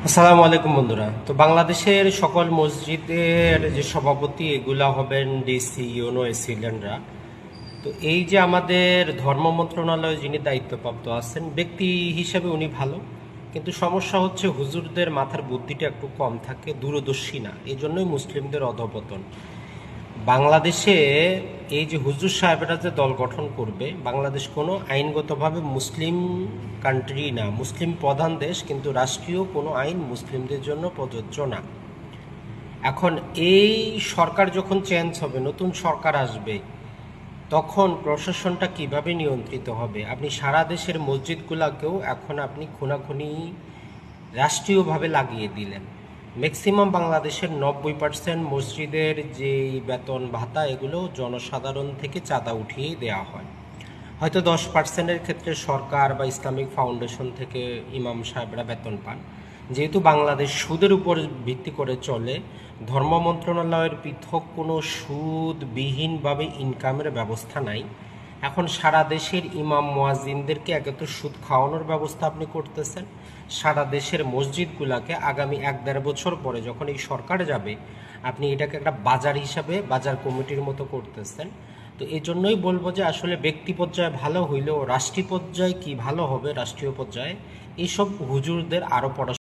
আসসালামু আলাইকুম বন্ধুরা। তো বাংলাদেশের সকল মসজিদের যে সভাপতি এগুলা হবেন ডিসি ইউনো এসিলেন্টরা। তো এই যে আমাদের ধর্ম মন্ত্রণালয়ে যিনি দায়িত্বপ্রাপ্ত আছেন ব্যক্তি হিসেবে উনি ভালো, কিন্তু সমস্যা হচ্ছে হুজুরদের মাথার বুদ্ধিটা একটু কম থাকে, দূরদর্শী না, এই জন্যই মুসলিমদের অধঃপতন। বাংলাদেশে এই যে হুজুর সাহেবরা যে দল গঠন করবে, বাংলাদেশ কোনো আইনগতভাবে মুসলিম কান্ট্রি না, মুসলিম প্রধান দেশ, কিন্তু রাষ্ট্রীয় কোনো আইন মুসলিমদের জন্য প্রযোজ্য না। এখন এই সরকার যখন চেঞ্জ হবে, নতুন সরকার আসবে, তখন প্রশাসনটা কিভাবে নিয়ন্ত্রিত হবে? আপনি সারা দেশের মসজিদগুলোকেও এখন আপনি খুনাখুনি রাষ্ট্রীয়ভাবে লাগিয়ে দিলেন। ম্যাক্সিমাম বাংলাদেশের 90% মসজিদের যে বেতন ভাতা এগুলো জনসাধারণ থেকে চাঁদা উঠিয়েই দেওয়া হয়। হয়তো 10%-এর ক্ষেত্রে সরকার বা ইসলামিক ফাউন্ডেশন থেকে ইমাম সাহেবরা বেতন পান। যেহেতু বাংলাদেশ সুদের উপর ভিত্তি করে চলে, ধর্ম মন্ত্রণালয়ের পৃথক কোনো সুদবিহীনভাবে ইনকামের ব্যবস্থা নাই। এখন সারা দেশের ইমাম মুয়াজ্জিনদেরকে একে তো সুদ খাওয়ানোর ব্যবস্থা আপনি করতেছেন, সারা দেশের মসজিদগুলোকে আগামী 1-1.5 বছর পরে যখন এই সরকার যাবে, আপনি এটাকে একটা বাজার হিসাবে বাজার কমিটির মতো করতেছেন। তো এই জন্যই বলবো যে আসলে ব্যক্তি পর্যায়ে ভালো হইলেও রাষ্ট্রীয় পর্যায়ে কি ভালো হবে, রাষ্ট্রীয় পর্যায়ে এইসব হুজুরদের আরও পড়া